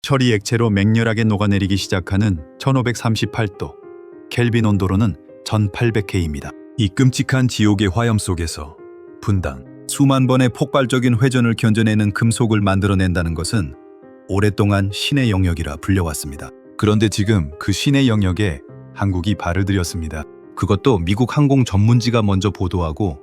철이 액체로 맹렬하게 녹아내리기 시작하는 1538도, 켈빈 온도로는 1800K입니다. 이 끔찍한 지옥의 화염 속에서 분당 수만 번의 폭발적인 회전을 견뎌내는 금속을 만들어낸다는 것은 오랫동안 신의 영역이라 불려왔습니다. 그런데 지금 그 신의 영역에 한국이 발을 들였습니다. 그것도 미국 항공 전문지가 먼저 보도하고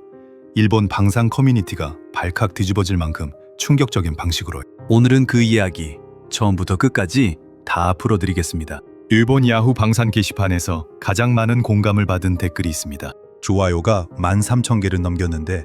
일본 방산 커뮤니티가 발칵 뒤집어질 만큼 충격적인 방식으로. 오늘은 그 이야기 처음부터 끝까지 다 풀어드리겠습니다. 일본 야후 방산 게시판에서 가장 많은 공감을 받은 댓글이 있습니다. 좋아요가 13,000개를 넘겼는데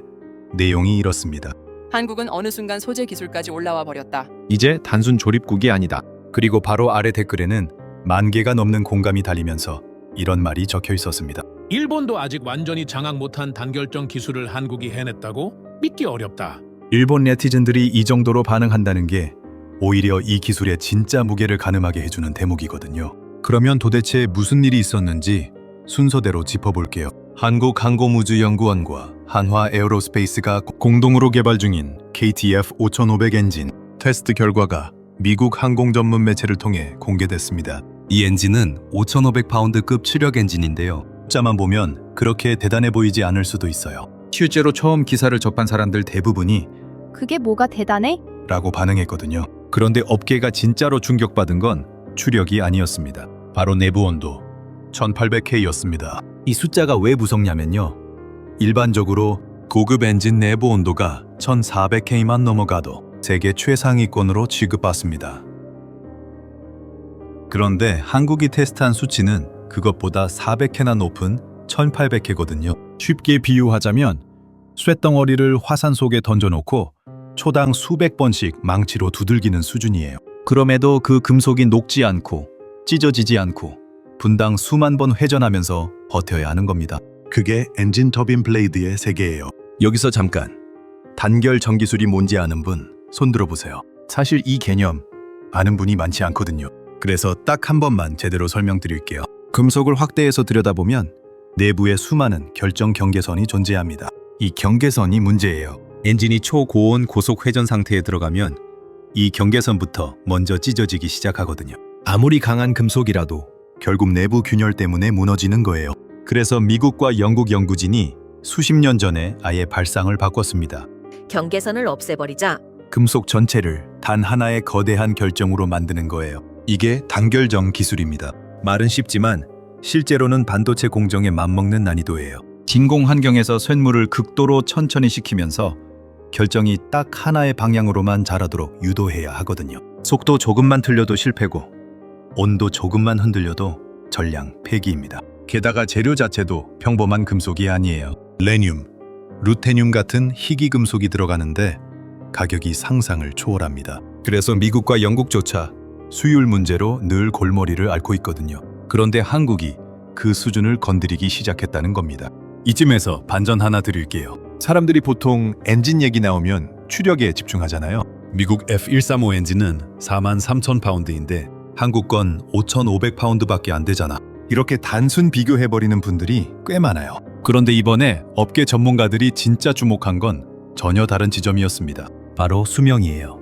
내용이 이렇습니다. 한국은 어느 순간 소재 기술까지 올라와 버렸다. 이제 단순 조립국이 아니다. 그리고 바로 아래 댓글에는 10,000개가 넘는 공감이 달리면서 이런 말이 적혀 있었습니다. 일본도 아직 완전히 장악 못한 단결정 기술을 한국이 해냈다고? 믿기 어렵다. 일본 네티즌들이 이 정도로 반응한다는 게 오히려 이 기술의 진짜 무게를 가늠하게 해주는 대목이거든요. 그러면 도대체 무슨 일이 있었는지 순서대로 짚어볼게요. 한국항공우주연구원과 한화 에어로스페이스가 공동으로 개발 중인 KTF 5500 엔진 테스트 결과가 미국 항공 전문 매체를 통해 공개됐습니다. 이 엔진은 5,500파운드급 추력 엔진인데요. 숫자만 보면 그렇게 대단해 보이지 않을 수도 있어요. 실제로 처음 기사를 접한 사람들 대부분이 그게 뭐가 대단해? 라고 반응했거든요. 그런데 업계가 진짜로 충격받은 건 추력이 아니었습니다. 바로 내부 온도 1800K였습니다. 이 숫자가 왜 무섭냐면요. 일반적으로 고급 엔진 내부 온도가 1400K만 넘어가도 세계 최상위권으로 취급받습니다. 그런데 한국이 테스트한 수치는 그것보다 400K나 높은 1800K거든요. 쉽게 비유하자면 쇳덩어리를 화산 속에 던져놓고 초당 수백 번씩 망치로 두들기는 수준이에요. 그럼에도 그 금속이 녹지 않고 찢어지지 않고 분당 수만 번 회전하면서 버텨야 하는 겁니다. 그게 엔진 터빈 블레이드의 세계예요. 여기서 잠깐 단결 전기술이 뭔지 아는 분 손들어 보세요. 사실 이 개념 아는 분이 많지 않거든요. 그래서 딱 한 번만 제대로 설명드릴게요. 금속을 확대해서 들여다보면 내부에 수많은 결정 경계선이 존재합니다. 이 경계선이 문제예요. 엔진이 초고온 고속 회전 상태에 들어가면 이 경계선부터 먼저 찢어지기 시작하거든요. 아무리 강한 금속이라도 결국 내부 균열 때문에 무너지는 거예요. 그래서 미국과 영국 연구진이 수십 년 전에 아예 발상을 바꿨습니다. 경계선을 없애버리자. 금속 전체를 단 하나의 거대한 결정으로 만드는 거예요. 이게 단결정 기술입니다. 말은 쉽지만 실제로는 반도체 공정에 맞먹는 난이도예요. 진공 환경에서 쇳물을 극도로 천천히 식히면서 결정이 딱 하나의 방향으로만 자라도록 유도해야 하거든요. 속도 조금만 틀려도 실패고 온도 조금만 흔들려도 전량 폐기입니다. 게다가 재료 자체도 평범한 금속이 아니에요. 레늄, 루테늄 같은 희귀 금속이 들어가는데 가격이 상상을 초월합니다. 그래서 미국과 영국조차 수율 문제로 늘 골머리를 앓고 있거든요. 그런데 한국이 그 수준을 건드리기 시작했다는 겁니다. 이쯤에서 반전 하나 드릴게요. 사람들이 보통 엔진 얘기 나오면 추력에 집중하잖아요. 미국 F135 엔진은 43,000파운드인데 한국 건 5,500파운드밖에 안 되잖아. 이렇게 단순 비교해버리는 분들이 꽤 많아요. 그런데 이번에 업계 전문가들이 진짜 주목한 건 전혀 다른 지점이었습니다. 바로 수명이에요.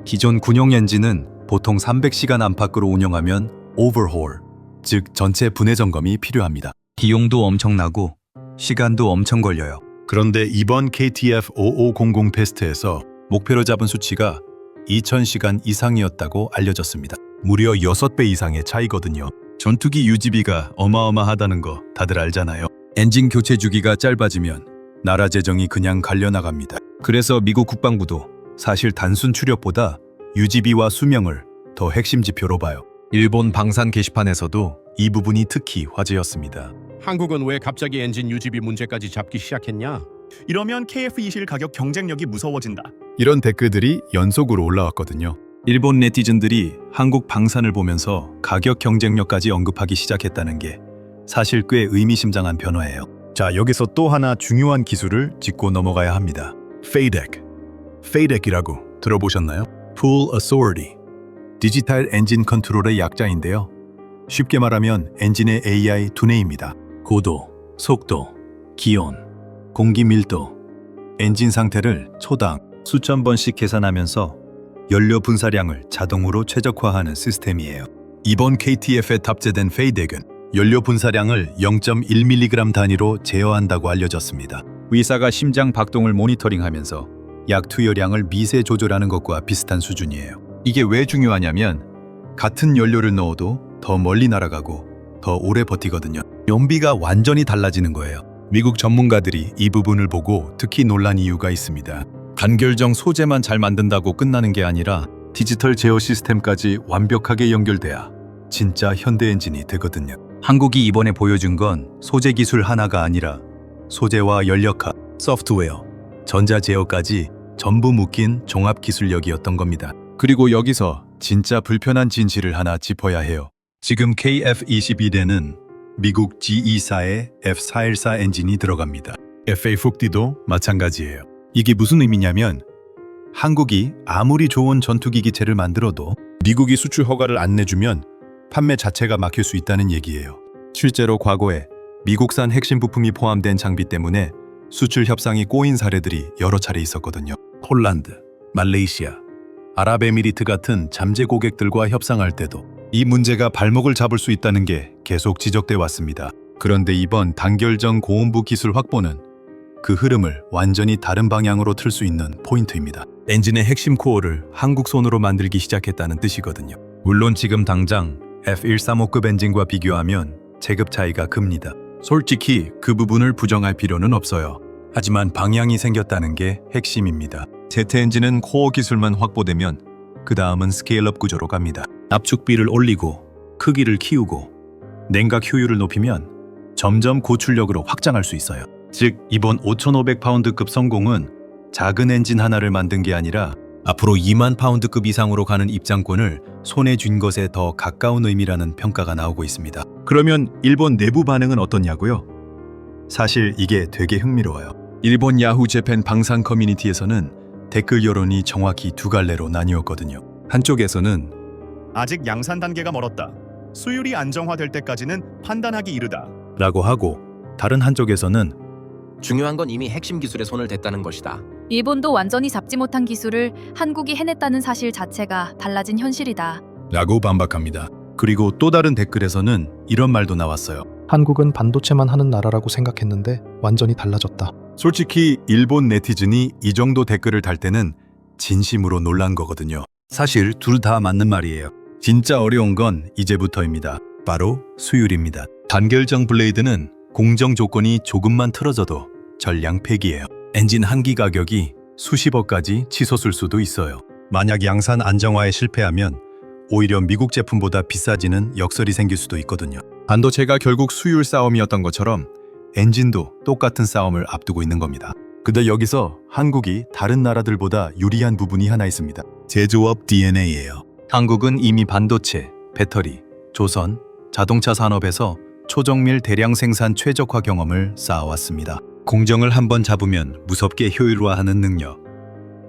기존 군용 엔진은 보통 300시간 안팎으로 운영하면 오버홀, 즉 전체 분해 점검이 필요합니다. 비용도 엄청나고 시간도 엄청 걸려요. 그런데 이번 KTF 5500 테스트에서 목표로 잡은 수치가 2,000시간 이상이었다고 알려졌습니다. 무려 6배 이상의 차이거든요. 전투기 유지비가 어마어마하다는 거 다들 알잖아요. 엔진 교체 주기가 짧아지면 나라 재정이 그냥 갈려나갑니다. 그래서 미국 국방부도 사실 단순 추력보다 유지비와 수명을 더 핵심 지표로 봐요. 일본 방산 게시판에서도 이 부분이 특히 화제였습니다. 한국은 왜 갑자기 엔진 유지비 문제까지 잡기 시작했냐? 이러면 KF-21 가격 경쟁력이 무서워진다. 이런 댓글들이 연속으로 올라왔거든요. 일본 네티즌들이 한국 방산을 보면서 가격 경쟁력까지 언급하기 시작했다는 게 사실 꽤 의미심장한 변화예요. 자, 여기서 또 하나 중요한 기술을 짚고 넘어가야 합니다. FADEC이라고 들어보셨나요? Full Authority, 디지털 엔진 컨트롤의 약자인데요. 쉽게 말하면 엔진의 AI 두뇌입니다. 고도, 속도, 기온, 공기 밀도, 엔진 상태를 초당 수천 번씩 계산하면서 연료 분사량을 자동으로 최적화하는 시스템이에요. 이번 KTF에 탑재된 페이덱은 연료 분사량을 0.1mg 단위로 제어한다고 알려졌습니다. 의사가 심장 박동을 모니터링하면서 약 투여량을 미세 조절하는 것과 비슷한 수준이에요. 이게 왜 중요하냐면 같은 연료를 넣어도 더 멀리 날아가고 더 오래 버티거든요. 연비가 완전히 달라지는 거예요. 미국 전문가들이 이 부분을 보고 특히 놀란 이유가 있습니다. 단결정 소재만 잘 만든다고 끝나는 게 아니라 디지털 제어 시스템까지 완벽하게 연결돼야 진짜 현대 엔진이 되거든요. 한국이 이번에 보여준 건 소재 기술 하나가 아니라 소재와 연력화, 소프트웨어, 전자 제어까지 전부 묶인 종합 기술력이었던 겁니다. 그리고 여기서 진짜 불편한 진실을 하나 짚어야 해요. 지금 KF-22대는 미국 G24의 F414 엔진이 들어갑니다. FA-50도 마찬가지예요. 이게 무슨 의미냐면 한국이 아무리 좋은 전투기 기체를 만들어도 미국이 수출 허가를 안 내주면 판매 자체가 막힐 수 있다는 얘기예요. 실제로 과거에 미국산 핵심 부품이 포함된 장비 때문에 수출 협상이 꼬인 사례들이 여러 차례 있었거든요. 폴란드, 말레이시아, 아랍에미리트 같은 잠재 고객들과 협상할 때도 이 문제가 발목을 잡을 수 있다는 게 계속 지적돼 왔습니다. 그런데 이번 단결정 고온부 기술 확보는 그 흐름을 완전히 다른 방향으로 틀 수 있는 포인트입니다. 엔진의 핵심 코어를 한국 손으로 만들기 시작했다는 뜻이거든요. 물론 지금 당장 F135급 엔진과 비교하면 체급 차이가 큽니다. 솔직히 그 부분을 부정할 필요는 없어요. 하지만 방향이 생겼다는 게 핵심입니다. 제트 엔진은 코어 기술만 확보되면 그 다음은 스케일업 구조로 갑니다. 압축비를 올리고 크기를 키우고 냉각 효율을 높이면 점점 고출력으로 확장할 수 있어요. 즉 이번 5,500파운드급 성공은 작은 엔진 하나를 만든 게 아니라 앞으로 2만 파운드급 이상으로 가는 입장권을 손에 쥔 것에 더 가까운 의미라는 평가가 나오고 있습니다. 그러면 일본 내부 반응은 어떻냐고요? 사실 이게 되게 흥미로워요. 일본 야후 재팬 방산 커뮤니티에서는 댓글 여론이 정확히 두 갈래로 나뉘었거든요. 한쪽에서는 아직 양산 단계가 멀었다. 수율이 안정화될 때까지는 판단하기 이르다. 라고 하고 다른 한쪽에서는 중요한 건 이미 핵심 기술에 손을 댔다는 것이다. 일본도 완전히 잡지 못한 기술을 한국이 해냈다는 사실 자체가 달라진 현실이다. 라고 반박합니다. 그리고 또 다른 댓글에서는 이런 말도 나왔어요. 한국은 반도체만 하는 나라라고 생각했는데 완전히 달라졌다. 솔직히 일본 네티즌이 이 정도 댓글을 달 때는 진심으로 놀란 거거든요. 사실 둘 다 맞는 말이에요. 진짜 어려운 건 이제부터입니다. 바로 수율입니다. 단결정 블레이드는 공정 조건이 조금만 틀어져도 전량 폐기예요. 엔진 한 기 가격이 수십억까지 치솟을 수도 있어요. 만약 양산 안정화에 실패하면 오히려 미국 제품보다 비싸지는 역설이 생길 수도 있거든요. 반도체가 결국 수율 싸움이었던 것처럼 엔진도 똑같은 싸움을 앞두고 있는 겁니다. 근데 여기서 한국이 다른 나라들보다 유리한 부분이 하나 있습니다. 제조업 DNA예요. 한국은 이미 반도체, 배터리, 조선, 자동차 산업에서 초정밀 대량 생산 최적화 경험을 쌓아왔습니다. 공정을 한번 잡으면 무섭게 효율화하는 능력.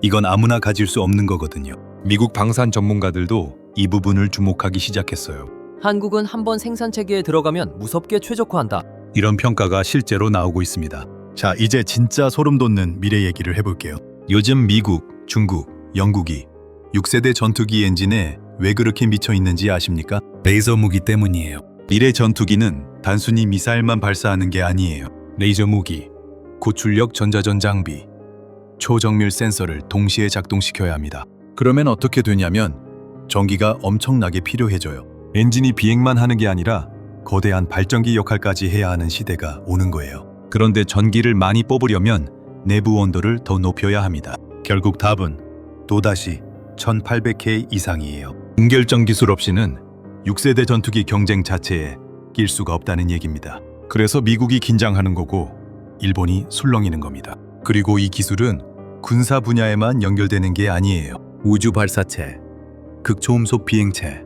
이건 아무나 가질 수 없는 거거든요. 미국 방산 전문가들도 이 부분을 주목하기 시작했어요. 한국은 한번 생산 체계에 들어가면 무섭게 최적화한다. 이런 평가가 실제로 나오고 있습니다. 자, 이제 진짜 소름 돋는 미래 얘기를 해볼게요. 요즘 미국, 중국, 영국이 6세대 전투기 엔진에 왜 그렇게 미쳐 있는지 아십니까? 레이저 무기 때문이에요. 미래 전투기는 단순히 미사일만 발사하는 게 아니에요. 레이저 무기, 고출력 전자전 장비, 초정밀 센서를 동시에 작동시켜야 합니다. 그러면 어떻게 되냐면 전기가 엄청나게 필요해져요. 엔진이 비행만 하는 게 아니라 거대한 발전기 역할까지 해야 하는 시대가 오는 거예요. 그런데 전기를 많이 뽑으려면 내부 온도를 더 높여야 합니다. 결국 답은 또다시 1800K 이상이에요. 단결정 기술 없이는 6세대 전투기 경쟁 자체에 낄 수가 없다는 얘기입니다. 그래서 미국이 긴장하는 거고 일본이 술렁이는 겁니다. 그리고 이 기술은 군사 분야에만 연결되는 게 아니에요. 우주 발사체, 극초음속 비행체,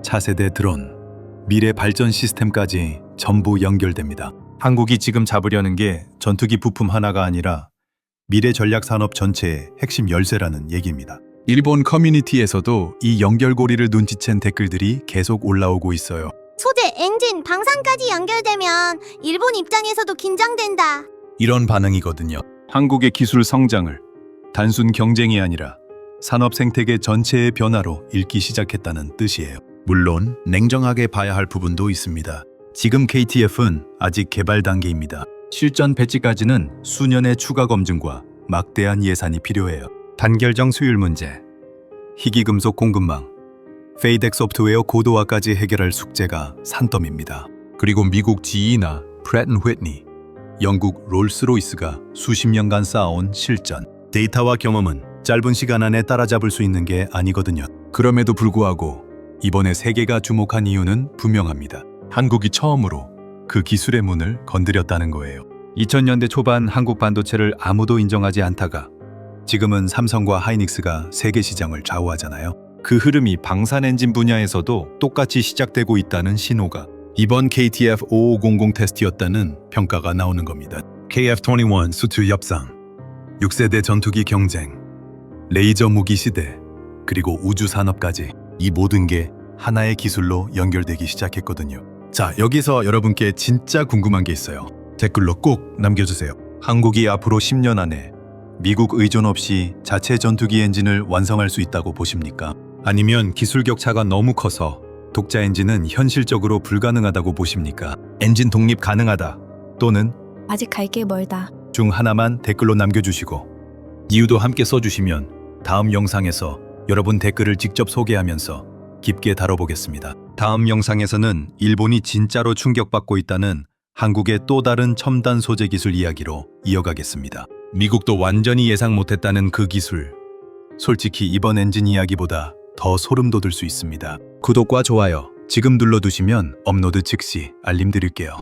차세대 드론, 미래 발전 시스템까지 전부 연결됩니다. 한국이 지금 잡으려는 게 전투기 부품 하나가 아니라 미래 전략 산업 전체의 핵심 열쇠라는 얘기입니다. 일본 커뮤니티에서도 이 연결고리를 눈치챈 댓글들이 계속 올라오고 있어요. 소재, 엔진, 방산까지 연결되면 일본 입장에서도 긴장된다. 이런 반응이거든요. 한국의 기술 성장을 단순 경쟁이 아니라 산업 생태계 전체의 변화로 읽기 시작했다는 뜻이에요. 물론 냉정하게 봐야 할 부분도 있습니다. 지금 KTF는 아직 개발 단계입니다. 실전 배치까지는 수년의 추가 검증과 막대한 예산이 필요해요. 단결정 수율 문제, 희귀금속 공급망, 페이덱 소프트웨어 고도화까지 해결할 숙제가 산더미입니다. 그리고 미국 GE나 프렛 앤 휘트니, 영국 롤스로이스가 수십 년간 쌓아온 실전, 데이터와 경험은 짧은 시간 안에 따라잡을 수 있는 게 아니거든요. 그럼에도 불구하고 이번에 세계가 주목한 이유는 분명합니다. 한국이 처음으로 그 기술의 문을 건드렸다는 거예요. 2000년대 초반 한국 반도체를 아무도 인정하지 않다가 지금은 삼성과 하이닉스가 세계 시장을 좌우하잖아요. 그 흐름이 방산 엔진 분야에서도 똑같이 시작되고 있다는 신호가 이번 KTF 5500 테스트였다는 평가가 나오는 겁니다. KF-21 수출 협상, 6세대 전투기 경쟁, 레이저 무기 시대, 그리고 우주 산업까지 이 모든 게 하나의 기술로 연결되기 시작했거든요. 자, 여기서 여러분께 진짜 궁금한 게 있어요. 댓글로 꼭 남겨주세요. 한국이 앞으로 10년 안에 미국 의존 없이 자체 전투기 엔진을 완성할 수 있다고 보십니까? 아니면 기술 격차가 너무 커서 독자 엔진은 현실적으로 불가능하다고 보십니까? 엔진 독립 가능하다 또는 아직 갈 길 멀다. 중 하나만 댓글로 남겨주시고 이유도 함께 써주시면 다음 영상에서 여러분 댓글을 직접 소개하면서 깊게 다뤄보겠습니다. 다음 영상에서는 일본이 진짜로 충격받고 있다는 한국의 또 다른 첨단 소재 기술 이야기로 이어가겠습니다. 미국도 완전히 예상 못했다는 그 기술. 솔직히 이번 엔진 이야기보다 더 소름 돋을 수 있습니다. 구독과 좋아요 지금 눌러두시면 업로드 즉시 알림 드릴게요.